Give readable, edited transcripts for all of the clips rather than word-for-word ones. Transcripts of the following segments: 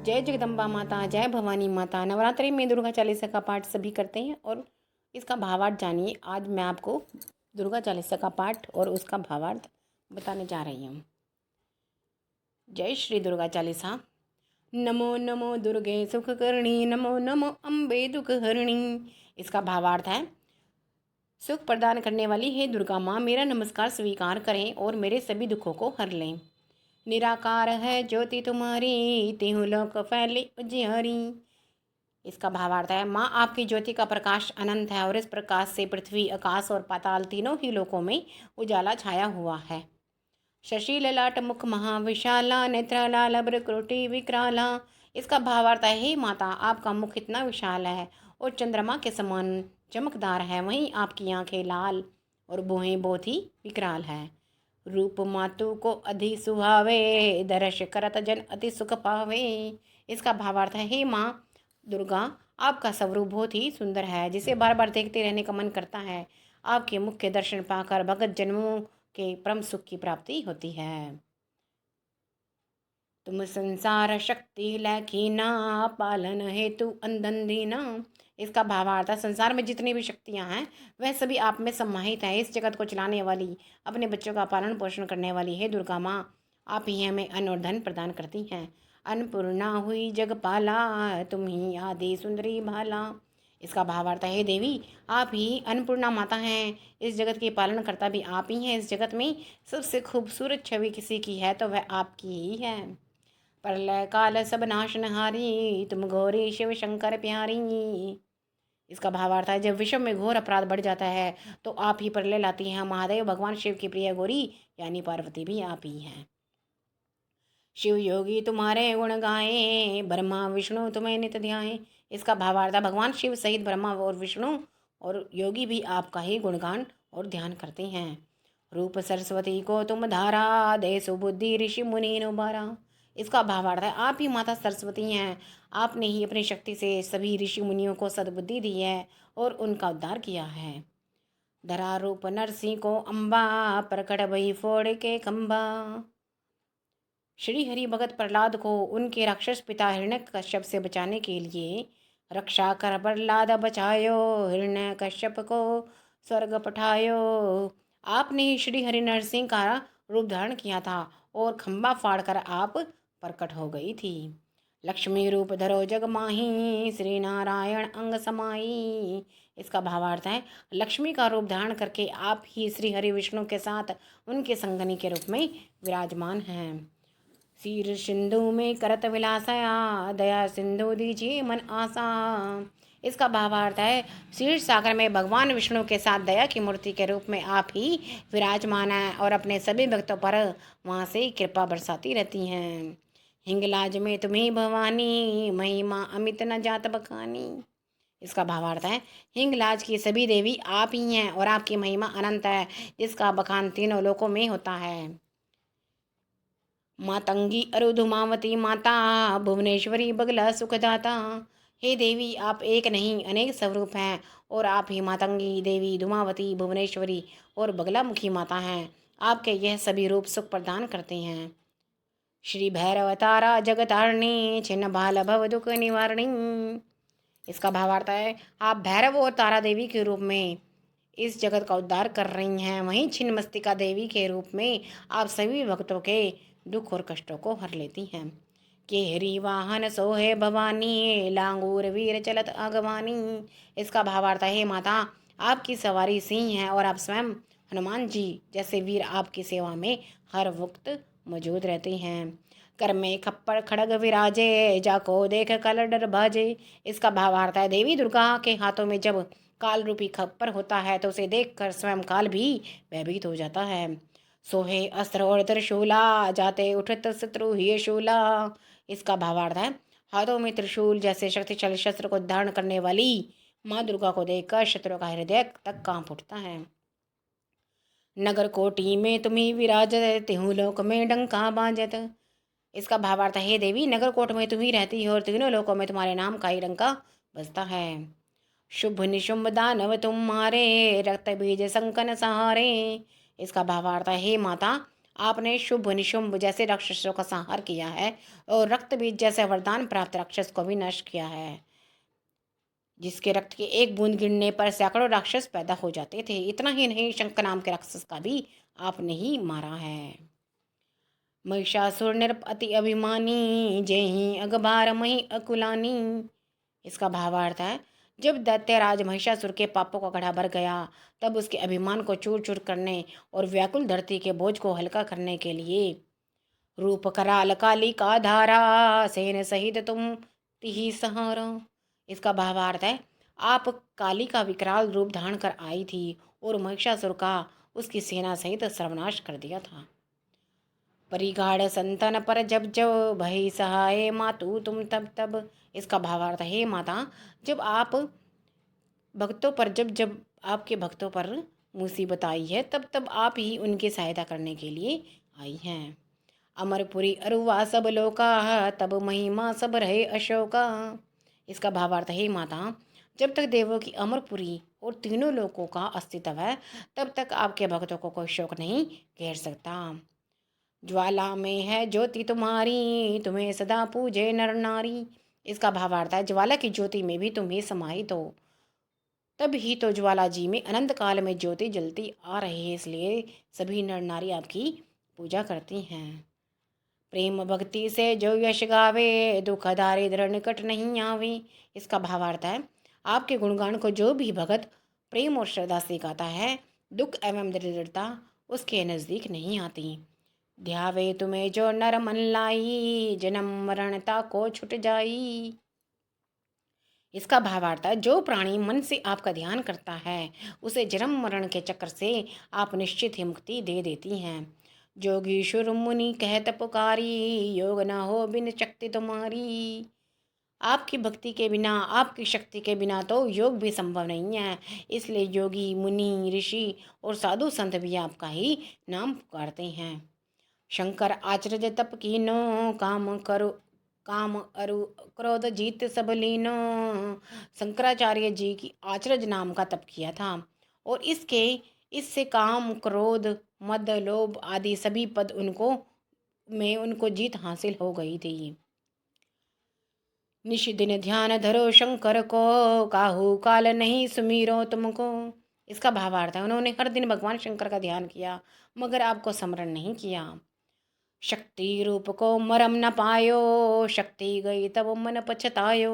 जय जगदम्बा माता, जय भवानी माता। नवरात्रि में दुर्गा चालीसा का पाठ सभी करते हैं और इसका भावार्थ जानिए। आज मैं आपको दुर्गा चालीसा का पाठ और उसका भावार्थ बताने जा रही हूँ। जय श्री दुर्गा चालीसा। नमो नमो दुर्गे सुखकर्णी, नमो नमो अम्बे दुख हरणी। इसका भावार्थ है, सुख प्रदान करने वाली हे दुर्गा माँ, मेरा नमस्कार स्वीकार करें और मेरे सभी दुखों को हर लें। निराकार है ज्योति तुम्हारी, तिहु लोक फैली उजियारी। इसका भावार्थ है, माँ आपकी ज्योति का प्रकाश अनंत है और इस प्रकाश से पृथ्वी, आकाश और पाताल तीनों ही लोकों में उजाला छाया हुआ है। शशि ललाट मुख महाविशाला, नेत्रलाल भ्रुकुटी विकराला। इसका भावार्थ है, हे माता आपका मुख इतना विशाल है और चंद्रमा के समान चमकदार है, वहीं आपकी आंखें लाल और भुहें बहुत ही विकराल है। रूप मातु को अधि सुहावे, दर्श करत जन अति सुख पावे। इसका भावार्थ है, हे माँ दुर्गा आपका स्वरूप बहुत ही सुंदर है, जिसे बार बार देखते रहने का मन करता है। आपके मुख के दर्शन पाकर भगत जन्मों के परम सुख की प्राप्ति होती है। तुम संसार शक्ति लैखीना, पालन हेतु अंधन दीना। इसका भावार्थ है, संसार में जितनी भी शक्तियां हैं वह सभी आप में समाहित है। इस जगत को चलाने वाली, अपने बच्चों का पालन पोषण करने वाली हे दुर्गा माँ, आप ही हमें अन्न और धन प्रदान करती हैं। अन्नपूर्णा हुई जगपाला, तुम ही आदि सुंदरी भाला। इसका भावार्थ है, हे देवी आप ही अन्नपूर्णा माता हैं, इस जगत की पालन करता भी आप ही हैं। इस जगत में सबसे खूबसूरत छवि किसी की है तो वह आपकी ही है। प्रलय काल सब नाशनहारी, तुम गौरी शिव शंकर प्यारी। इसका भावार्थ है, जब विश्व में घोर अपराध बढ़ जाता है तो आप ही प्रलय लाती हैं। महादेव भगवान शिव की प्रिय गौरी यानी पार्वती भी आप ही हैं। शिव योगी तुम्हारे गुण गाए, ब्रह्मा विष्णु तुम्हें नित ध्याए। इसका भावार्थ है, भगवान शिव सहित ब्रह्मा और विष्णु और योगी भी आपका ही गुणगान और ध्यान करते हैं। रूप सरस्वती को तुम धारा, दे सुबुद्धि ऋषि मुनि उबारा। इसका भावार्थ है, आप ही माता सरस्वती हैं, आपने ही अपनी शक्ति से सभी ऋषि मुनियों को सद्बुद्धि दी है और उनका उद्धार किया है। धरा रूप नरसिंह को अम्बा, प्रकट भई फोड़ के खंबा। श्री हरि भगत प्रहलाद को उनके राक्षस पिता हिरण्यकश्यप से बचाने के लिए रक्षा कर प्रहलाद बचायो, हिरण्यकश्यप को स्वर्ग पठायो। आपने ही श्री हरि नरसिंह का रूप धारण किया था और खंबा फाड़कर आप प्रकट हो गई थी। लक्ष्मी रूप धरो जग माही, श्री नारायण अंग समाई। इसका भावार्थ है, लक्ष्मी का रूप धारण करके आप ही श्री हरि विष्णु के साथ उनके संगनी के रूप में विराजमान हैं। सिर सिंधु में करत विलासया, दया सिंधु दीजिए मन आशा। इसका भावार्थ है, क्षीर सागर में भगवान विष्णु के साथ दया की मूर्ति के रूप में आप ही विराजमान हैं और अपने सभी भक्तों पर वहाँ से कृपा बरसाती रहती हैं। हिंगलाज में तुम्ही भवानी, महिमा अमित न जात बखानी। इसका भावार्थ है, हिंगलाज की सभी देवी आप ही हैं और आपकी महिमा अनंत है, जिसका बखान तीनों लोकों में होता है। मातंगी अरुधुमावती माता, भुवनेश्वरी बगला सुखदाता। हे देवी आप एक नहीं अनेक स्वरूप हैं और आप ही मातंगी देवी, धुमावती, भुवनेश्वरी और बगलामुखी माता हैं। आपके यह सभी रूप सुख प्रदान करते हैं। श्री भैरव तारा जगतारिणी, छिन्न भाल भव दुख निवारणी। इसका भावार्थ है, आप भैरव और तारा देवी के रूप में इस जगत का उद्धार कर रही हैं, वहीं छिन्न मस्तिका देवी के रूप में आप सभी भक्तों के दुख और कष्टों को हर लेती हैं। केहरी वाहन सोहे भवानी, लांगूर वीर चलत अगवानी। इसका भावार्थ है, माता आपकी सवारी सिंह है और आप स्वयं हनुमान जी जैसे वीर आपकी सेवा में हर वक्त मौजूद रहते हैं। कर में खप्पर खड़ग विराजे, जाको देख कल डर भाजे। इसका भावार्थ है, देवी दुर्गा के हाथों में जब काल रूपी खप्पर होता है तो उसे देखकर स्वयं काल भी भयभीत हो जाता है। सोहे अस्त्र और त्रिशूला, जाते उठत शत्रु ही शूला। इसका भावार्थ है, हाथों में त्रिशूल जैसे शक्तिशाली शस्त्र को धारण करने वाली माँ दुर्गा को देखकर शत्रु का हृदय तक कांप उठता है। नगर कोटि में तुम्ही विराजत, तिहु लोक में डंका बाजत। इसका भावार्थ है, हे देवी नगर कोट में तुम्ही रहती हो और तीनों लोकों में तुम्हारे नाम का ही डंका बजता है। शुभ निशुंभ दानव तुम मारे, रक्त बीज संकन सहारे। इसका भावार्थ है, हे माता आपने शुभ निशुंभ जैसे राक्षसों का संहार किया है और रक्त बीज जैसे वरदान प्राप्त राक्षस को भी नष्ट किया है, जिसके रक्त की एक बूंद गिरने पर सैकड़ों राक्षस पैदा हो जाते थे। इतना ही नहीं, शंकर नाम के राक्षस का भी आपने ही मारा है। महिषासुर निरप अति अभिमानी, जेहि अगबार मही अकुलानी। इसका भावार्थ है, जब दैत्यराज महिषासुर के पापों का घड़ा भर गया, तब उसके अभिमान को चूर चूर करने और व्याकुल धरती के बोझ को हल्का करने के लिए रूप कराल काली का धारा, सेन सहित तुम तिहि सहारा। इसका भावार्थ है, आप काली का विकराल रूप धारण कर आई थी और महिषासुर का उसकी सेना सहित सर्वनाश कर दिया था। परिगाढ़ संतन पर जब जब भई सहाय मातु तुम तब तब। इसका भावार्थ है, माता, जब आप भक्तों पर जब जब आपके भक्तों पर मुसीबत आई है, तब तब आप ही उनकी सहायता करने के लिए आई हैं। अमरपुरी अरुवा सब लोका, तब महिमा सब रहे अशोका। इसका भावार्थ है, माता, जब तक देवों की अमरपुरी और तीनों लोकों का अस्तित्व है, तब तक आपके भक्तों को कोई शोक नहीं घेर सकता। ज्वाला में है ज्योति तुम्हारी, तुम्हें सदा पूजे नर नारी। इसका भावार्थ है, ज्वाला की ज्योति में भी तुम्हें समाहित हो, तब ही तो ज्वाला जी में अनंत काल में ज्योति जलती आ रही है, इसलिए सभी नर नारी आपकी पूजा करती हैं। प्रेम भक्ति से जो यश गावे, दुख दारिद्र निकट नहीं आवे। इसका भावार्थ है, आपके गुणगान को जो भी भगत प्रेम और श्रद्धा से गाता है, दुख एवं दरिद्रता उसके नज़दीक नहीं आती। ध्यावे तुम्हें जो नर मन लाई, जन्म मरणता को छुट जाई। इसका भावार्थ है, जो प्राणी मन से आपका ध्यान करता है, उसे जन्म मरण के चक्कर से आप निश्चित ही मुक्ति दे देती हैं। जोगीश्वर मुनि कहत पुकारी, योग न हो बिन शक्ति तुम्हारी। आपकी भक्ति के बिना, आपकी शक्ति के बिना तो योग भी संभव नहीं है, इसलिए योगी मुनि ऋषि और साधु संत भी आपका ही नाम पुकारते हैं। शंकर आचरज तप कीनो, काम अरु क्रोध जीत सब लीनो। शंकराचार्य जी की आचरज नाम का तप किया था और इससे काम क्रोध मद लोभ आदि सभी पद उनको जीत हासिल हो गई थी। निश दिन ध्यान धरो शंकर को, काहू काल नहीं सुमीरो तुमको। इसका भावार्थ है, उन्होंने हर दिन भगवान शंकर का ध्यान किया, मगर आपको स्मरण नहीं किया। शक्ति रूप को मरम न पायो, शक्ति गई तब मन पछतायो।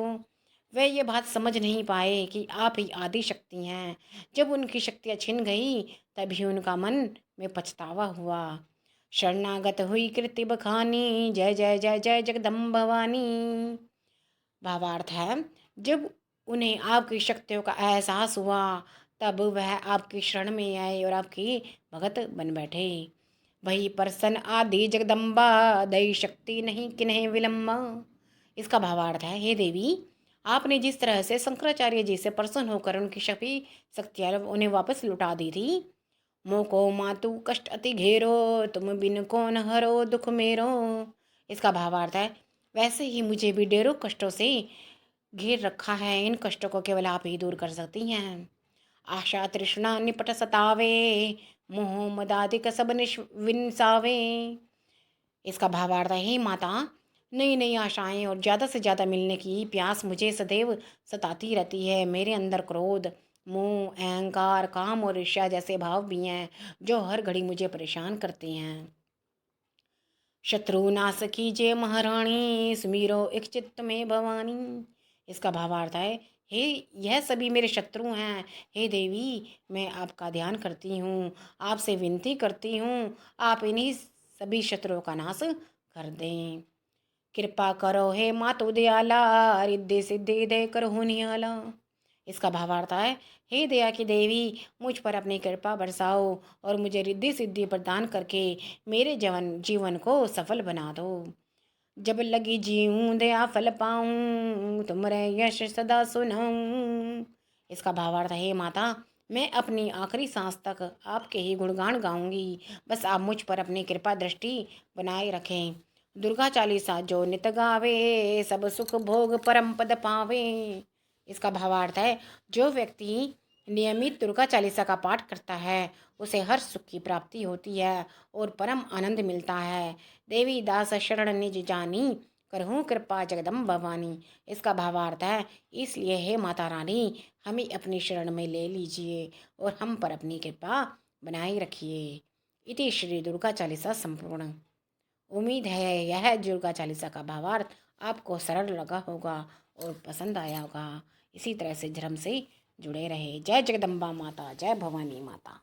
वे ये बात समझ नहीं पाए कि आप ही आदि शक्ति हैं। जब उनकी शक्तियाँ छिन गई, तभी उनका मन में पछतावा हुआ। शरणागत हुई कृति बखानी, जय जय जय जय जगदम्ब भवानी। भावार्थ है, जब उन्हें आपकी शक्तियों का एहसास हुआ, तब वह आपकी शरण में आए और आपकी भगत बन बैठे। वही प्रसन्न आदि जगदम्बा, दई शक्ति नहीं किन्हें विलम्बा। इसका भावार्थ है, हे देवी, आपने जिस तरह से शंकराचार्य जी से प्रसन्न होकर उनकी सभी शक्तियाँ उन्हें वापस लौटा दी थी। मोको मातु कष्ट अति घेरो, तुम बिन कौन हरो दुख मेरो। इसका भावार्थ है, वैसे ही मुझे भी ढेरों कष्टों से घेर रखा है, इन कष्टों को केवल आप ही दूर कर सकती हैं। आशा तृष्णा निपट सतावे, मोह मदादिक सब विनसावे। इसका भावार्थ है, हे माता, नई नई आशाएं और ज़्यादा से ज़्यादा मिलने की प्यास मुझे सदैव सताती रहती है। मेरे अंदर क्रोध, मोह, अहंकार, काम और ईर्ष्या जैसे भाव भी हैं, जो हर घड़ी मुझे परेशान करते हैं। शत्रु नाश कीजिए महारानी, सुमीरो एक चित्त में भवानी। इसका भावार्थ है, हे, यह सभी मेरे शत्रु हैं। हे देवी, मैं आपका ध्यान करती हूँ, आपसे विनती करती हूँ, आप इन्हीं सभी शत्रुओं का नाश कर दें। कृपा करो हे मातु दयाला, रिद्धि सिद्धि दे कर हो नियाला। इसका भावार्थ है, हे दया की देवी, मुझ पर अपनी कृपा बरसाओ और मुझे रिद्धि सिद्धि प्रदान करके मेरे जीवन को सफल बना दो। जब लगी जीऊँ दया फल पाऊँ, तुमरे यश सदा सुनाऊँ। इसका भावार्थ है, हे माता, मैं अपनी आखिरी सांस तक आपके ही गुणगान गाऊंगी, बस आप मुझ पर अपनी कृपा दृष्टि बनाए रखें। दुर्गा चालीसा जो नित गावे, सब सुख भोग परम पद पावे। इसका भावार्थ है, जो व्यक्ति नियमित दुर्गा चालीसा का पाठ करता है, उसे हर सुख की प्राप्ति होती है और परम आनंद मिलता है। देवी दास शरण निज जानी, करहूँ कृपा जगदम्ब भवानी। इसका भावार्थ है, इसलिए हे माता रानी, हमें अपनी शरण में ले लीजिए और हम पर अपनी कृपा बनाए रखिए। इति श्री दुर्गा चालीसा संपूर्ण। उम्मीद है यह दुर्गा चालीसा का भावार्थ आपको सरल लगा होगा और पसंद आया होगा। इसी तरह से धर्म से जुड़े रहे। जय जगदम्बा माता, जय भवानी माता।